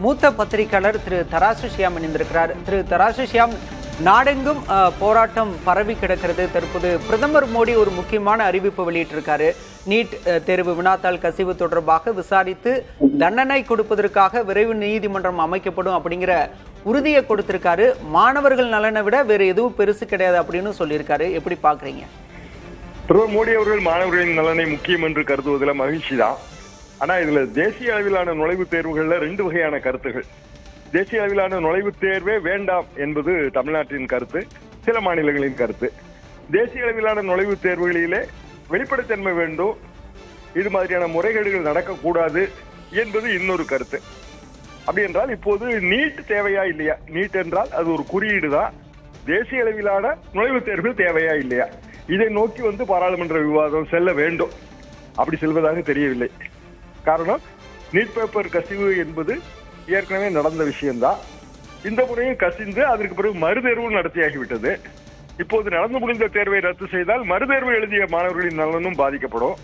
மூத்த பத்திரிகையாளர் திரு தராசு ஷியாம் இணைந்திருக்கிறார். திரு தராசு ஷியாம், நாடெங்கும் போராட்டம் பரவி கிடக்கிறது. தற்போது பிரதமர் மோடி ஒரு முக்கியமான அறிவிப்பு வெளியிட்டிருக்காரு. நீட் தேர்வு வினாத்தாள் கசிவு தொடர்பாக விசாரித்து தண்டனை கொடுப்பதற்காக விரைவு நீதிமன்றம் அமைக்கப்படும் அப்படிங்கிற உறுதியை கொடுத்திருக்காரு. மாணவர்கள் நலனை விட வேறு எதுவும் பெருசு கிடையாது அப்படின்னு சொல்லியிருக்காரு. எப்படி பாக்குறீங்க? பிரதமர் மோடி அவர்கள் மாணவர்களின் நலனை முக்கியம் என்று கருதுவதில் மகிழ்ச்சி தான். ஆனா இதுல தேசிய அளவிலான நுழைவுத் தேர்வுகள்ல 2 வகையான கருத்துகள். தேசிய அளவிலான நுழைவுத் தேர்வே வேண்டாம் என்பது தமிழ்நாட்டின் கருத்து, சில மாநிலங்களின் கருத்து. தேசிய அளவிலான நுழைவுத் தேர்வுகளிலே வெளிப்படைத்தன்மை வேண்டும், இது மாதிரியான முறைகேடுகள் நடக்கக்கூடாது என்பது இன்னொரு கருத்து. அப்படி என்றால் இப்போது நீட் தேவையா இல்லையா? நீட் என்றால் அது ஒரு குறியீடு தான். தேசிய அளவிலான நுழைவுத் தேர்வுகள் தேவையா இல்லையா? இதை நோக்கி பாராளுமன்ற விவாதம் செல்ல வேண்டும். அப்படி செல்வதாக தெரியவில்லை. காரணம், நீட் பேப்பர் கசிவு என்பது ஏற்கனவே நடந்த விஷயம்தான். இந்த முறையும் கசிந்து அதற்கு பிறகு மறுதேர்வும் நடத்தியாகிவிட்டது. இப்போது நடந்து முடிந்த தேர்வை ரத்து செய்தால் மறுதேர்வு எழுதிய மாணவர்களின் நலனும் பாதிக்கப்படும்.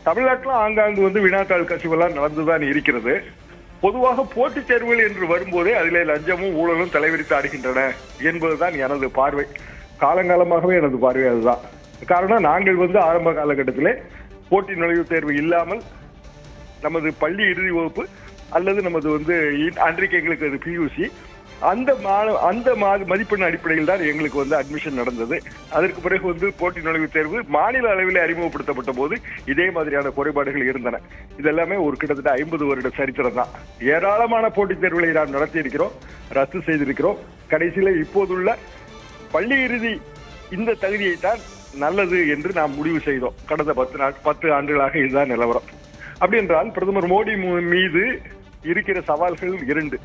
தமிழ்நாட்டில் ஆங்காங்கு வினாத்தாள் கசிவெல்லாம் நடந்துதான் இருக்கிறது. பொதுவாக போட்டித் தேர்வுகள் என்று வரும்போதே அதிலே லஞ்சமும் ஊழலும் தலைவிரித்து ஆடுகின்றன என்பதுதான் எனது பார்வை. காலங்காலமாகவே எனது பார்வை அதுதான். காரணம், நாங்கள் ஆரம்ப காலகட்டத்திலே போட்டி நுழைவுத் தேர்வு இல்லாமல் நமது பள்ளி இறுதி வகுப்பு அல்லது நமது அன்றைக்கு எங்களுக்கு அது பியூசி, அந்த மதிப்பெண் அடிப்படையில் தான் எங்களுக்கு அட்மிஷன் நடந்தது. அதற்கு பிறகு போட்டி நுழைவுத் தேர்வு மாநில அளவில் அறிமுகப்படுத்தப்பட்ட போது இதே மாதிரியான குறைபாடுகள் இருந்தன. இதெல்லாமே ஒரு கிட்டத்தட்ட 50 வருட சரித்திரம் தான். ஏராளமான போட்டித் தேர்வுகளை நாம் நடத்தி இருக்கிறோம், ரத்து செய்திருக்கிறோம். கடைசியில இப்போதுள்ள பள்ளி இறுதி இந்த தகுதியை தான் நல்லது என்று நாம் முடிவு செய்தோம். கடந்த 10 ஆண்டுகளாக இதுதான் நிலவரம். அப்படி என்றால் பிரதமர் மோடி மீது இருக்கிற சவால்கள் 2.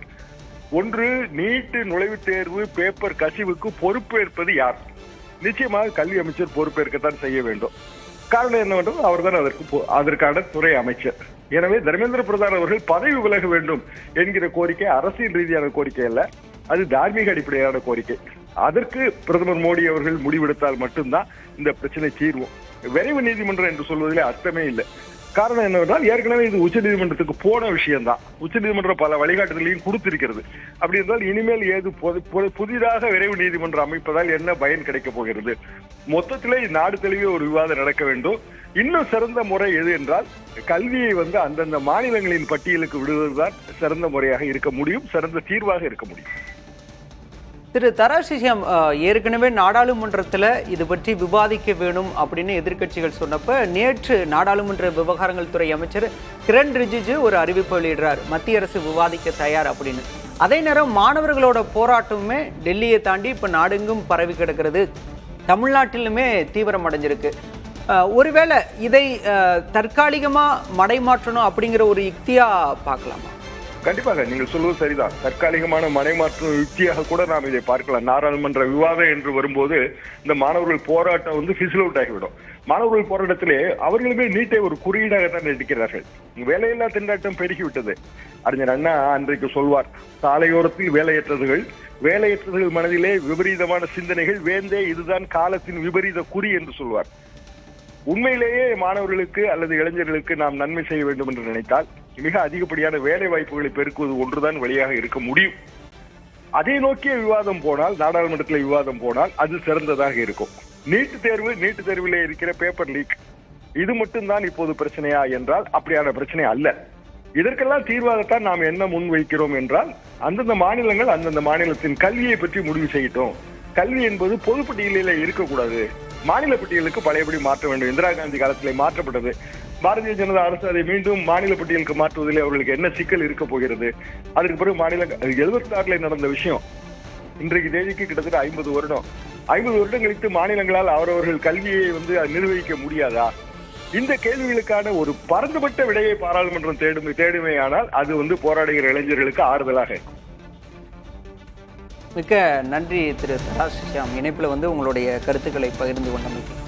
ஒன்று, நீட் நுழைவுத் தேர்வு பேப்பர் கசிவுக்கு பொறுப்பேற்பது யார்? நிச்சயமாக கல்வி அமைச்சர் பொறுப்பேற்கத்தான் செய்ய வேண்டும். காரணம் என்னவென்றால் அவர்தான் அதற்கான துறை அமைச்சர். எனவே தர்மேந்திர பிரதான் அவர்கள் பதவி விலக வேண்டும் என்கிற கோரிக்கை அரசியல் ரீதியான கோரிக்கை அல்ல, அது தார்மீக அடிப்படையான கோரிக்கை. அதற்கு பிரதமர் மோடி அவர்கள் முடிவெடுத்தால் மட்டும்தான் இந்த பிரச்சனை தீர்வும். விரைவு நீதிமன்றம் என்று சொல்வதிலே அர்த்தமே இல்லை. காரணம் என்னவென்றால் ஏற்கனவே இது உச்சநீதிமன்றத்துக்கு போன விஷயம்தான். உச்சநீதிமன்றம் பல வழிகாட்டுதலையும் கொடுத்திருக்கிறது. அப்படி என்றால் இனிமேல் ஏது புதிதாக விரைவு நீதிமன்றம் அமைப்பதால் என்ன பயன் கிடைக்க போகிறது? மொத்தத்திலே நாடு தழுவிய ஒரு விவாதம் நடக்க வேண்டும். இன்னும் சிறந்த முறை எது என்றால் கல்வியை அந்தந்த மாநிலங்களின் பட்டியலுக்கு விடுவதுதான் சிறந்த முறையாக இருக்க முடியும், சிறந்த தீர்வாக இருக்க முடியும். திரு தராசு ஷியாம், ஏற்கனவே நாடாளுமன்றத்தில் இது பற்றி விவாதிக்க வேணும் அப்படின்னு எதிர்க்கட்சிகள் சொன்னப்ப நேற்று நாடாளுமன்ற விவகாரங்கள் துறை அமைச்சர் கிரண் ரிஜிஜு ஒரு அறிவிப்பு வெளியிடுறார், மத்திய அரசு விவாதிக்க தயார் அப்படின்னு. அதே நேரம் மாணவர்களோட போராட்டமுமே டெல்லியை தாண்டி இப்போ நாடெங்கும் பரவி கிடக்கிறது, தமிழ்நாட்டிலுமே தீவிரம் அடைஞ்சிருக்கு. ஒருவேளை இதை தற்காலிகமாக மடைமாற்றணும் அப்படிங்கிற ஒரு யுக்தியா பார்க்கலாமா? கண்டிப்பாக நீங்கள் சொல்வது சரிதான். தற்காலிகமான மடைமாற்றம் யுக்தியாக கூட நாம் இதை பார்க்கலாம். நாடாளுமன்ற விவாதம் என்று வரும்போது இந்த மாணவர்கள் போராட்டம் ஃபிசில் அவுட் ஆகிவிடும். மாணவர்கள் போராட்டத்திலே அவர்களுமே நீட்டை ஒரு குறியீடாகத்தான் எடுக்கிறார்கள். வேலையில்லா திண்டாட்டம் பெருகிவிட்டது. அறிஞர் அண்ணா அன்றைக்கு சொல்வார், சாலையோரத்தில் வேலையற்றவர்கள் மனதிலே விபரீதமான சிந்தனைகள், வேந்தே இதுதான் காலத்தின் விபரீத குறி என்று சொல்வார். உண்மையிலேயே மாணவர்களுக்கு அல்லது இளைஞர்களுக்கு நாம் நன்மை செய்ய வேண்டும் என்று நினைத்தால் மிக அதிகப்படியான வேலை வாய்ப்புகளை பெருக்குவது ஒன்றுதான் வழியாக இருக்க முடியும். அதை நோக்கிய விவாதம் போனால், நாடாளுமன்றத்தில் விவாதம் போனால் அது சிறந்ததாக இருக்கும். நீட் தேர்விலே இருக்கிற பேப்பர் லீக், இது மட்டும்தான் இப்போது பிரச்சனையா என்றால் அப்படியான பிரச்சனை அல்ல. இதற்கெல்லாம் தீர்வாகத்தான் நாம் என்ன முன் வைக்கிறோம் என்றால், அந்தந்த மாநிலங்கள் அந்தந்த மாநிலத்தின் கல்வியை பற்றி முடிவு செய்யட்டும். கல்வி என்பது பொதுப்பட்டியலிலே இருக்கக்கூடாது, மாநில பட்டியலுக்கு பழையபடி மாற்ற வேண்டும். இந்திரா காந்தி காலத்திலே மாற்றப்பட்டது. பாரதிய ஜனதா அரசு அதை மீண்டும் மாநில பட்டியலுக்கு மாற்றுவதிலே அவர்களுக்கு என்ன சிக்கல் இருக்க போகிறது? அதற்கு பிறகு 76 நடந்த விஷயம் இன்றைக்கு தேதிக்கு கிட்டத்தட்ட 50 வருடம். 50 வருடம் கழித்து மாநிலங்களால் அவரவர்கள் கல்வியை நிர்வகிக்க முடியாதா? இந்த கேள்விகளுக்கான ஒரு பரந்துபட்ட விடையை பாராளுமன்றம் தேடுமையானால் அது போராடுகிற இளைஞர்களுக்கு ஆறுதலாக இருக்கும். மிக்க நன்றி திரு தராசு ஷியாம், இணைப்பில் உங்களுடைய கருத்துக்களை பகிர்ந்து கொண்டமைக்கு.